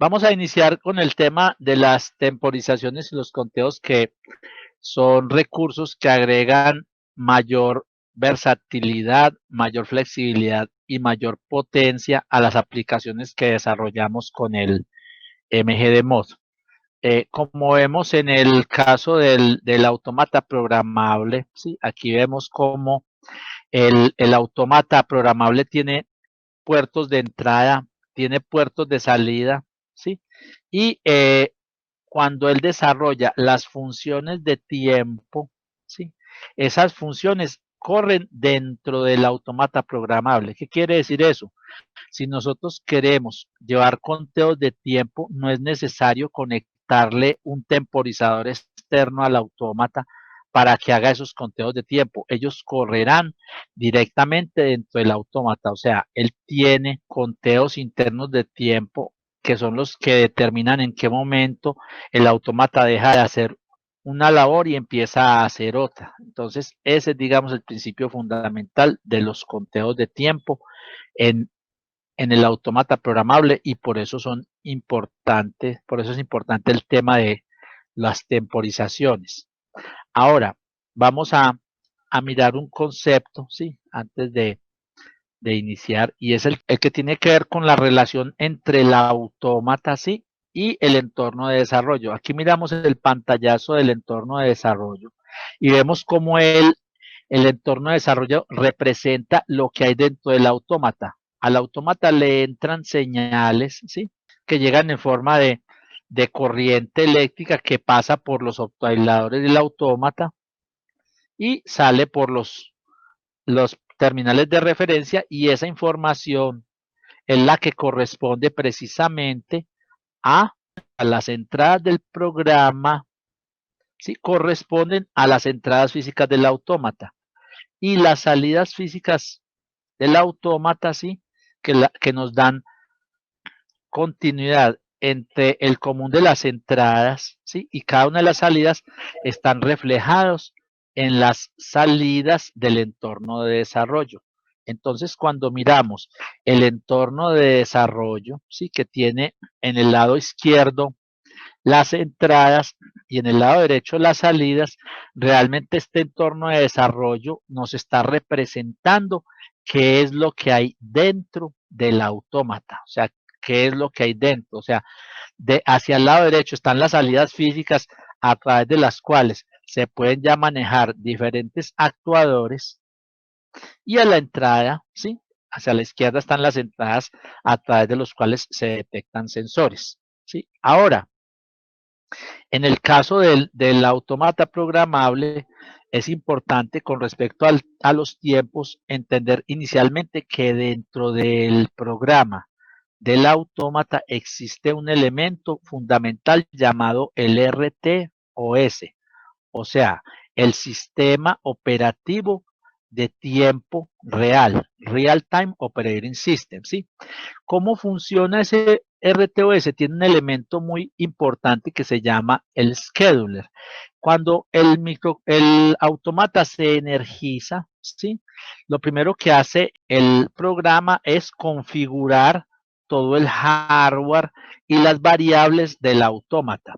Vamos a iniciar con el tema de las temporizaciones y los conteos, que son recursos que agregan mayor versatilidad, mayor flexibilidad y mayor potencia a las aplicaciones que desarrollamos con el MGDMod. Como vemos en el caso del autómata programable, ¿sí? Aquí vemos cómo el autómata programable tiene puertos de entrada, tiene puertos de salida, ¿sí? Y cuando él desarrolla las funciones de tiempo, ¿sí? Esas funciones corren dentro del autómata programable. ¿Qué quiere decir eso? Si nosotros queremos llevar conteos de tiempo, no es necesario conectarle un temporizador externo al autómata para que haga esos conteos de tiempo. Ellos correrán directamente dentro del autómata. O sea, él tiene conteos internos de tiempo que son los que determinan en qué momento el autómata deja de hacer una labor y empieza a hacer otra. Entonces, ese es, digamos, el principio fundamental de los conteos de tiempo en, en el autómata programable, y por eso son importantes, por eso es importante el tema de las temporizaciones. Ahora, vamos a mirar un concepto, ¿sí? Antes de iniciar, y es el que tiene que ver con la relación entre el autómata, ¿sí? Y el entorno de desarrollo. Aquí miramos el pantallazo del entorno de desarrollo y vemos cómo el entorno de desarrollo representa lo que hay dentro del autómata. Al autómata le entran señales, ¿sí? Que llegan en forma de corriente eléctrica que pasa por los autoaisladores del autómata y sale por los terminales de referencia, y esa información es la que corresponde precisamente a las entradas del programa, ¿sí? Corresponden a las entradas físicas del autómata, y las salidas físicas del autómata, ¿sí? Que nos dan continuidad entre el común de las entradas, ¿sí? Y cada una de las salidas están reflejados en las salidas del entorno de desarrollo. Entonces, cuando miramos el entorno de desarrollo, ¿sí? Que tiene en el lado izquierdo las entradas y en el lado derecho las salidas, realmente este entorno de desarrollo nos está representando qué es lo que hay dentro del autómata. O sea, qué es lo que hay dentro. O sea, hacia el lado derecho están las salidas físicas a través de las cuales se pueden ya manejar diferentes actuadores, y a la entrada, ¿sí? Hacia la izquierda están las entradas a través de los cuales se detectan sensores, ¿sí? Ahora, en el caso del autómata programable, es importante con respecto a los tiempos entender inicialmente que dentro del programa del autómata existe un elemento fundamental llamado el RTOS, o sea, el sistema operativo de tiempo real, Real Time Operating System, ¿sí? ¿Cómo funciona ese RTOS? Tiene un elemento muy importante que se llama el scheduler. Cuando el autómata se energiza, ¿sí? Lo primero que hace el programa es configurar todo el hardware y las variables del autómata.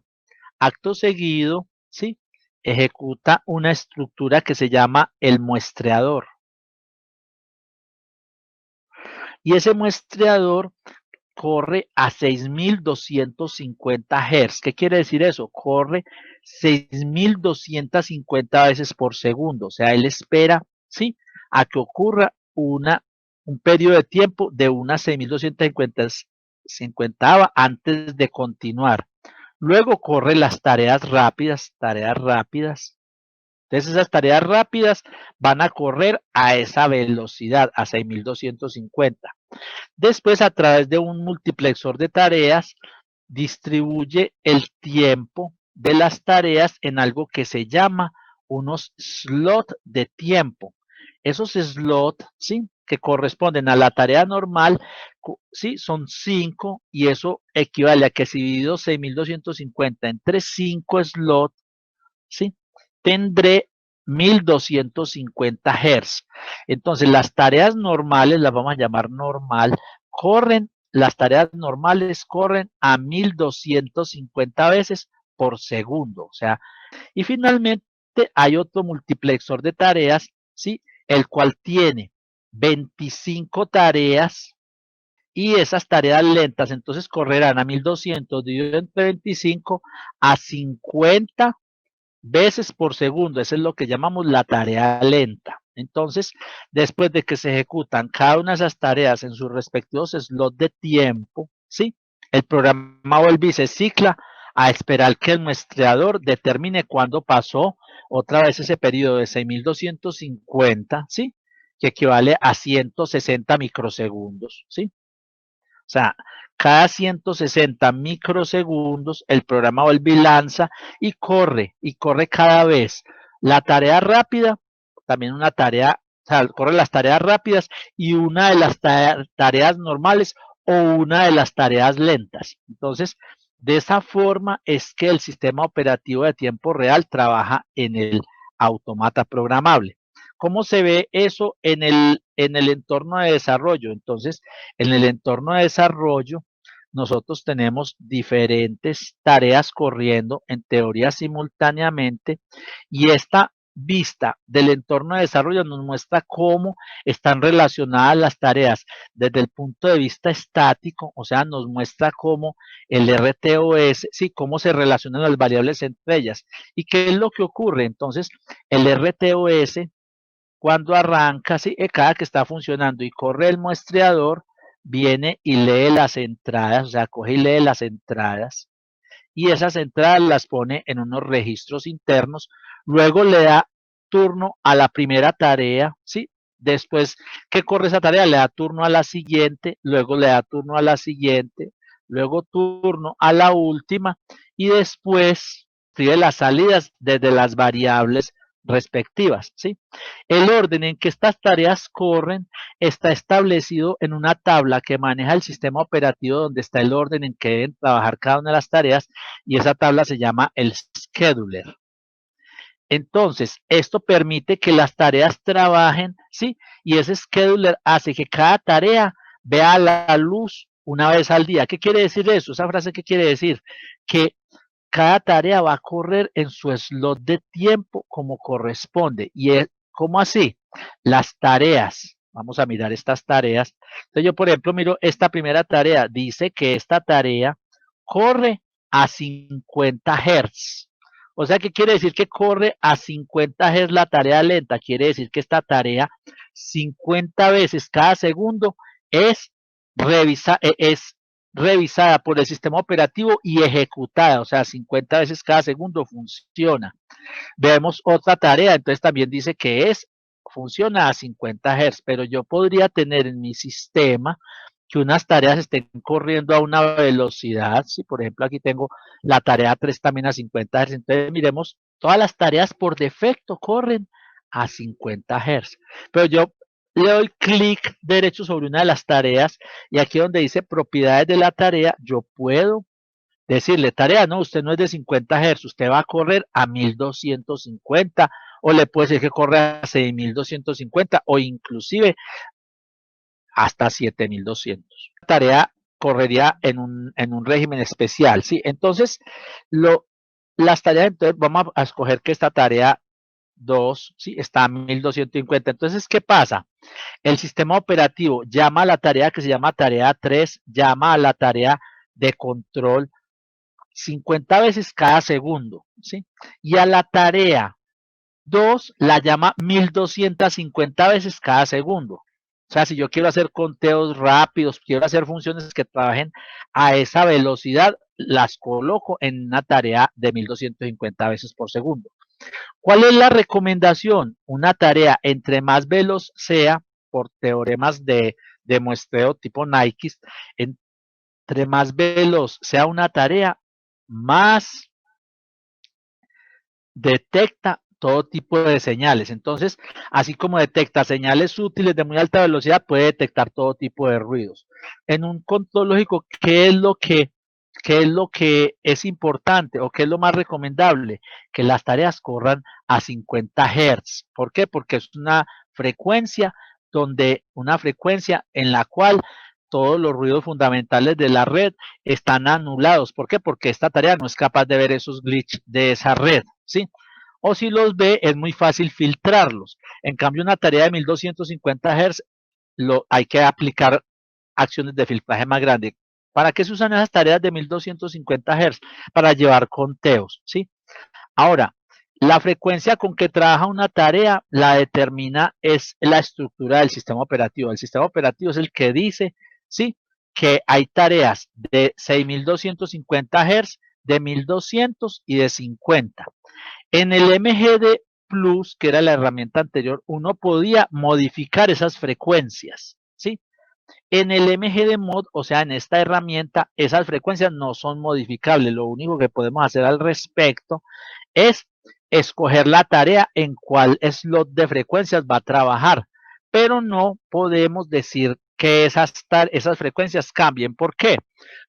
Acto seguido, ¿sí? Ejecuta una estructura que se llama el muestreador. Y ese muestreador corre a 6250 Hz. ¿Qué quiere decir eso? Corre 6250 veces por segundo. O sea, él espera, ¿sí? A que ocurra un periodo de tiempo de unas 6250 antes de continuar. Luego corre las tareas rápidas. Entonces esas tareas rápidas van a correr a esa velocidad, a 6250. Después, a través de un multiplexor de tareas, distribuye el tiempo de las tareas en algo que se llama unos slots de tiempo. Esos slots, ¿sí? Que corresponden a la tarea normal, ¿sí? Son 5, y eso equivale a que si divido 6250 entre 5 slots, ¿sí? Tendré 1250 Hz. Entonces, las tareas normales, las vamos a llamar normal, corren las tareas normales corren a 1250 veces por segundo. O sea, y finalmente hay otro multiplexor de tareas, ¿sí? El cual tiene 25 tareas y esas tareas lentas entonces correrán a 1200 dividido entre 25 a 50 veces por segundo. Eso es lo que llamamos la tarea lenta. Entonces, después de que se ejecutan cada una de esas tareas en sus respectivos slots de tiempo, ¿sí? El programa vuelve y se cicla a esperar que el muestreador determine cuándo pasó otra vez ese periodo de 6250, ¿sí? Que equivale a 160 microsegundos, ¿sí? O sea, cada 160 microsegundos el programa vuelve y lanza y corre cada vez la tarea rápida, también una tarea, o sea, corre las tareas rápidas y una de las tareas normales o una de las tareas lentas. Entonces, de esa forma es que el sistema operativo de tiempo real trabaja en el automata programable. ¿Cómo se ve eso en el entorno de desarrollo? Entonces, en el entorno de desarrollo, nosotros tenemos diferentes tareas corriendo en teoría simultáneamente y esta vista del entorno de desarrollo nos muestra cómo están relacionadas las tareas desde el punto de vista estático, o sea, nos muestra cómo el RTOS, sí, cómo se relacionan las variables entre ellas y qué es lo que ocurre. Entonces, el RTOS cuando arranca, ¿sí? Cada que está funcionando y corre el muestreador, viene y lee las entradas, o sea, coge y lee las entradas y esas entradas las pone en unos registros internos, luego le da turno a la primera tarea, ¿sí? Después que corre esa tarea, le da turno a la siguiente, luego le da turno a la siguiente, luego turno a la última y después escribe las salidas desde las variables respectivas, ¿sí? El orden en que estas tareas corren está establecido en una tabla que maneja el sistema operativo donde está el orden en que deben trabajar cada una de las tareas y esa tabla se llama el scheduler. Entonces, esto permite que las tareas trabajen, ¿sí? Y ese scheduler hace que cada tarea vea la luz una vez al día. ¿Qué quiere decir eso? Esa frase, ¿qué quiere decir? Que cada tarea va a correr en su slot de tiempo como corresponde. ¿Y cómo así? Las tareas. Vamos a mirar estas tareas. Entonces yo, por ejemplo, miro esta primera tarea. Dice que esta tarea corre a 50 Hz. O sea, ¿qué quiere decir que corre a 50 Hz la tarea lenta? Quiere decir que esta tarea 50 veces cada segundo es revisada por el sistema operativo y ejecutada, o sea, 50 veces cada segundo funciona. Vemos otra tarea, entonces también dice que funciona a 50 Hz, pero yo podría tener en mi sistema que unas tareas estén corriendo a una velocidad, si por ejemplo aquí tengo la tarea 3 también a 50 Hz, entonces miremos, todas las tareas por defecto corren a 50 Hz, pero yo le doy clic derecho sobre una de las tareas y aquí donde dice propiedades de la tarea, yo puedo decirle, tarea, no, usted no es de 50 Hz, usted va a correr a 1250 o le puede decir que corre a 6250 o inclusive hasta 7200. La tarea correría en un régimen especial, ¿sí? Entonces, las tareas, entonces vamos a escoger que esta tarea 2, ¿sí? Está a 1250. Entonces, ¿qué pasa? El sistema operativo llama a la tarea que se llama tarea 3, llama a la tarea de control 50 veces cada segundo, ¿sí? Y a la tarea 2 la llama 1250 veces cada segundo. O sea, si yo quiero hacer conteos rápidos, quiero hacer funciones que trabajen a esa velocidad, las coloco en una tarea de 1250 veces por segundo. ¿Cuál es la recomendación? Una tarea entre más veloz sea, por teoremas de muestreo tipo Nike, entre más veloz sea una tarea, más detecta todo tipo de señales. Entonces, así como detecta señales útiles de muy alta velocidad, puede detectar todo tipo de ruidos. En un control lógico, ¿qué es lo que es importante o qué es lo más recomendable? Que las tareas corran a 50 Hz. ¿Por qué? Porque es una frecuencia en la cual todos los ruidos fundamentales de la red están anulados. ¿Por qué? Porque esta tarea no es capaz de ver esos glitches de esa red, ¿sí? O si los ve, es muy fácil filtrarlos. En cambio, una tarea de 1250 Hz hay que aplicar acciones de filtraje más grandes. ¿Para qué se usan esas tareas de 1250 Hz? Para llevar conteos, ¿sí? Ahora, la frecuencia con que trabaja una tarea la determina es la estructura del sistema operativo. El sistema operativo es el que dice, ¿sí?, que hay tareas de 6250 Hz, de 1200 y de 50. En el MGD Plus, que era la herramienta anterior, uno podía modificar esas frecuencias, ¿sí? En el MGD Mod, o sea, en esta herramienta, esas frecuencias no son modificables. Lo único que podemos hacer al respecto es escoger la tarea en cuál slot de frecuencias va a trabajar, pero no podemos decir que esas frecuencias cambien. ¿Por qué?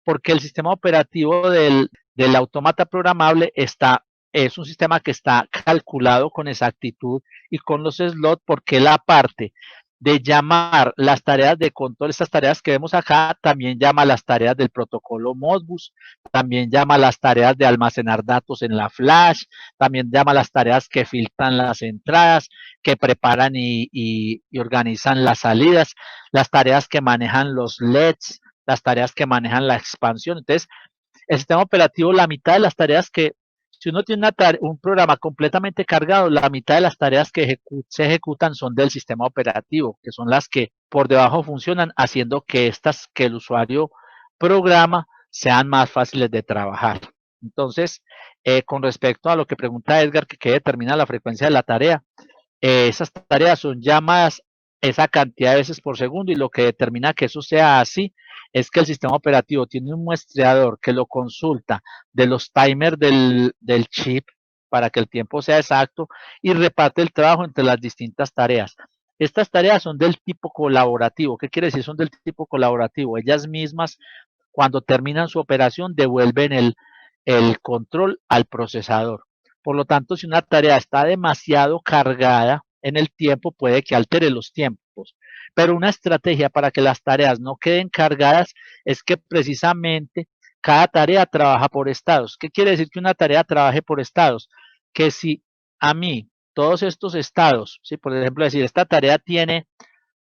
Porque el sistema operativo del autómata programable es un sistema que está calculado con exactitud y con los slots, porque la parte de llamar las tareas de control, estas tareas que vemos acá, también llama las tareas del protocolo Modbus, también llama las tareas de almacenar datos en la flash, también llama las tareas que filtran las entradas, que preparan y organizan las salidas, las tareas que manejan los LEDs, las tareas que manejan la expansión. Entonces, el sistema operativo, la mitad de las tareas que, si uno tiene un programa completamente cargado, la mitad de las tareas que se ejecutan son del sistema operativo, que son las que por debajo funcionan, haciendo que estas que el usuario programa sean más fáciles de trabajar. Entonces, con respecto a lo que pregunta Edgar, que qué determina la frecuencia de la tarea, esas tareas son llamadas esa cantidad de veces por segundo, y lo que determina que eso sea así es que el sistema operativo tiene un muestreador que lo consulta de los timers del chip para que el tiempo sea exacto y reparte el trabajo entre las distintas tareas. Estas tareas son del tipo colaborativo. ¿Qué quiere decir son del tipo colaborativo? Ellas mismas, cuando terminan su operación, devuelven el control al procesador. Por lo tanto, si una tarea está demasiado cargada en el tiempo, puede que altere los tiempos. Pero una estrategia para que las tareas no queden cargadas es que precisamente cada tarea trabaja por estados. ¿Qué quiere decir que una tarea trabaje por estados? Que si a mí todos estos estados, ¿sí? Por ejemplo, decir, esta tarea tiene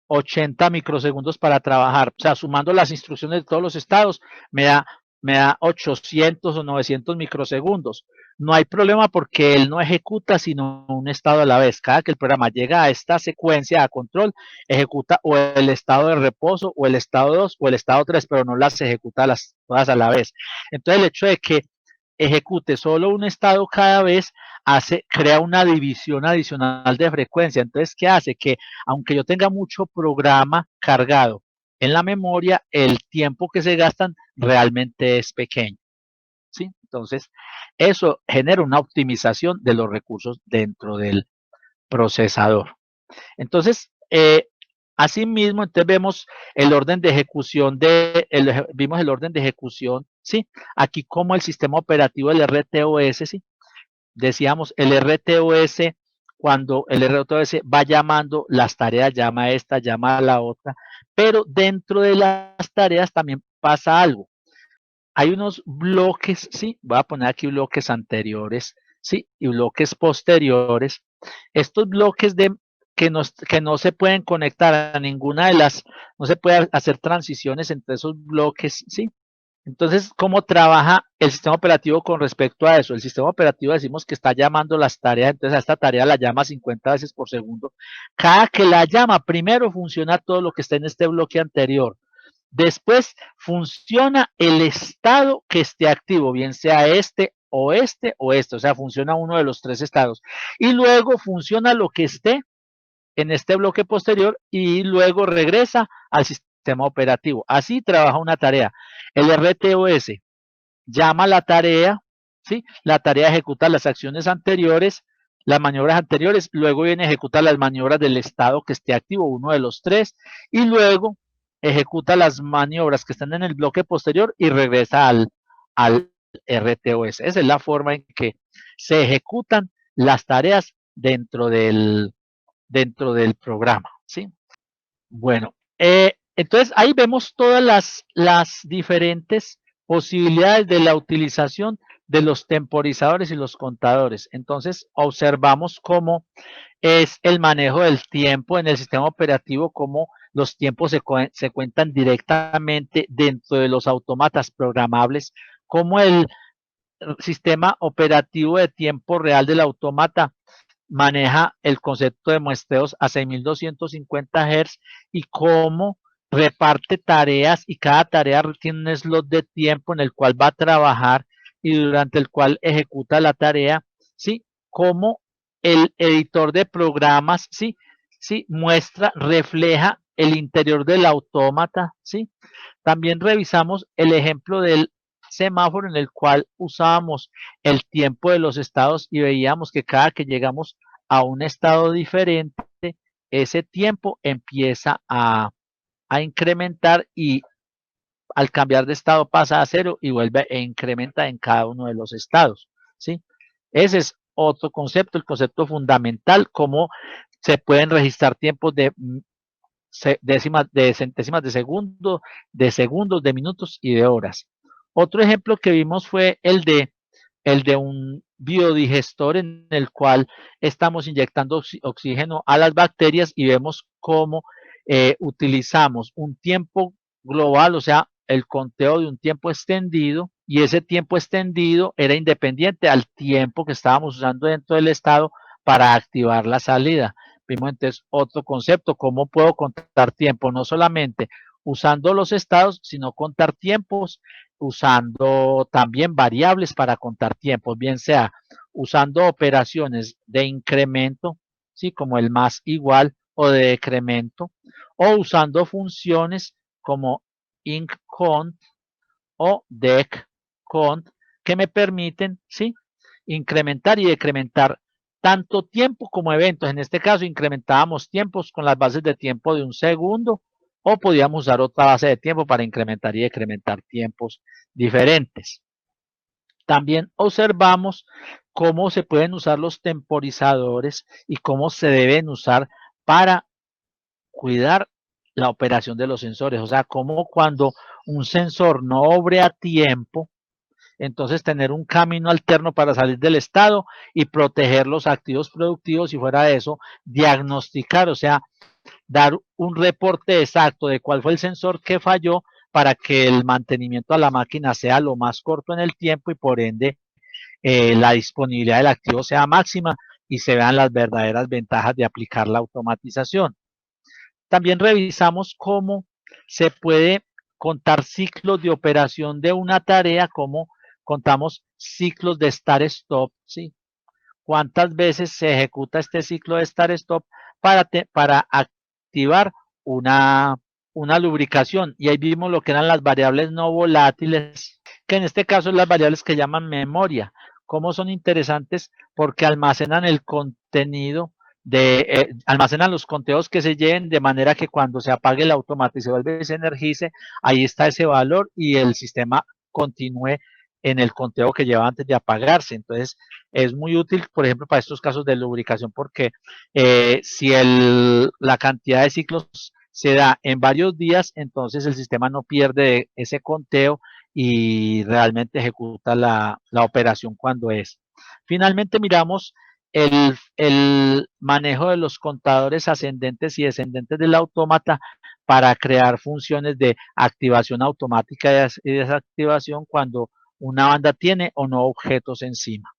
80 microsegundos para trabajar, o sea, sumando las instrucciones de todos los estados, me da 800 o 900 microsegundos. No hay problema porque él no ejecuta sino un estado a la vez. Cada que el programa llega a esta secuencia a control, ejecuta o el estado de reposo, o el estado 2 o el estado 3, pero no las ejecuta todas a la vez. Entonces, el hecho de que ejecute solo un estado cada vez crea una división adicional de frecuencia. Entonces, ¿qué hace? Que aunque yo tenga mucho programa cargado en la memoria, el tiempo que se gastan realmente es pequeño, ¿sí? Entonces, eso genera una optimización de los recursos dentro del procesador. Entonces, asimismo, entonces vemos el orden de ejecución vimos el orden de ejecución, ¿sí? Aquí como el sistema operativo del RTOS, ¿sí? Decíamos, el RTOS, cuando el RTOS va llamando las tareas, llama a esta, llama a la otra, pero dentro de las tareas también pasa algo. Hay unos bloques, ¿sí? Voy a poner aquí bloques anteriores, ¿sí? Y bloques posteriores. Estos bloques que no se pueden conectar a ninguna de no se puede hacer transiciones entre esos bloques, ¿sí? Entonces, ¿cómo trabaja el sistema operativo con respecto a eso? El sistema operativo decimos que está llamando las tareas, entonces a esta tarea la llama 50 veces por segundo. Cada que la llama, primero funciona todo lo que está en este bloque anterior. Después funciona el estado que esté activo, bien sea este o este o este, o sea, funciona uno de los tres estados. Y luego funciona lo que esté en este bloque posterior y luego regresa al sistema operativo. Así trabaja una tarea. El RTOS llama la tarea, ¿sí? La tarea ejecuta las acciones anteriores, las maniobras anteriores, luego viene a ejecutar las maniobras del estado que esté activo, uno de los tres, y luego ejecuta las maniobras que están en el bloque posterior y regresa al RTOS. Esa es la forma en que se ejecutan las tareas dentro del programa, ¿sí? Bueno, Entonces, ahí vemos todas las diferentes posibilidades de la utilización de los temporizadores y los contadores. Entonces, observamos cómo es el manejo del tiempo en el sistema operativo, cómo los tiempos se cuentan directamente dentro de los autómatas programables, cómo el sistema operativo de tiempo real del autómata maneja el concepto de muestreos a 6250 Hz y cómo reparte tareas y cada tarea tiene un slot de tiempo en el cual va a trabajar y durante el cual ejecuta la tarea, ¿sí? Cómo el editor de programas, ¿sí? ¿Sí? Muestra, refleja el interior del autómata, ¿sí? También revisamos el ejemplo del semáforo en el cual usábamos el tiempo de los estados y veíamos que cada que llegamos a un estado diferente, ese tiempo empieza a incrementar y al cambiar de estado pasa a cero y vuelve a incrementar en cada uno de los estados, ¿sí? Ese es otro concepto, el concepto fundamental, cómo se pueden registrar tiempos de décimas de centésimas de segundos, de minutos y de horas. Otro ejemplo que vimos fue el de un biodigestor en el cual estamos inyectando oxígeno a las bacterias y vemos cómo utilizamos un tiempo global, o sea, el conteo de un tiempo extendido, y ese tiempo extendido era independiente al tiempo que estábamos usando dentro del estado para activar la salida. Vimos entonces otro concepto, cómo puedo contar tiempo, no solamente usando los estados, sino contar tiempos, usando también variables para contar tiempos, bien sea usando operaciones de incremento, ¿sí? Como el más igual o de decremento, o usando funciones como incount o decount que me permiten, ¿sí? Incrementar y decrementar tanto tiempo como eventos. En este caso incrementábamos tiempos con las bases de tiempo de un segundo o podíamos usar otra base de tiempo para incrementar y decrementar tiempos diferentes. También observamos cómo se pueden usar los temporizadores y cómo se deben usar para cuidar la operación de los sensores. O sea, cómo cuando un sensor no obre a tiempo, entonces tener un camino alterno para salir del estado y proteger los activos productivos y fuera de eso, diagnosticar, o sea, dar un reporte exacto de cuál fue el sensor que falló para que el mantenimiento a la máquina sea lo más corto en el tiempo y por ende la disponibilidad del activo sea máxima y se vean las verdaderas ventajas de aplicar la automatización. También revisamos cómo se puede contar ciclos de operación de una tarea, como contamos ciclos de start-stop, ¿sí? Cuántas veces se ejecuta este ciclo de start-stop para activar una lubricación. Y ahí vimos lo que eran las variables no volátiles, que en este caso son las variables que llaman memoria. Cómo son interesantes porque almacenan el contenido almacenan los conteos que se lleven de manera que cuando se apague el automata y se vuelve y se energice, ahí está ese valor y el sistema continúe en el conteo que lleva antes de apagarse. Entonces, es muy útil, por ejemplo, para estos casos de lubricación, porque si la cantidad de ciclos se da en varios días, entonces el sistema no pierde ese conteo y realmente ejecuta la operación cuando es. Finalmente miramos el manejo de los contadores ascendentes y descendentes del autómata para crear funciones de activación automática y desactivación cuando una banda tiene o no objetos encima.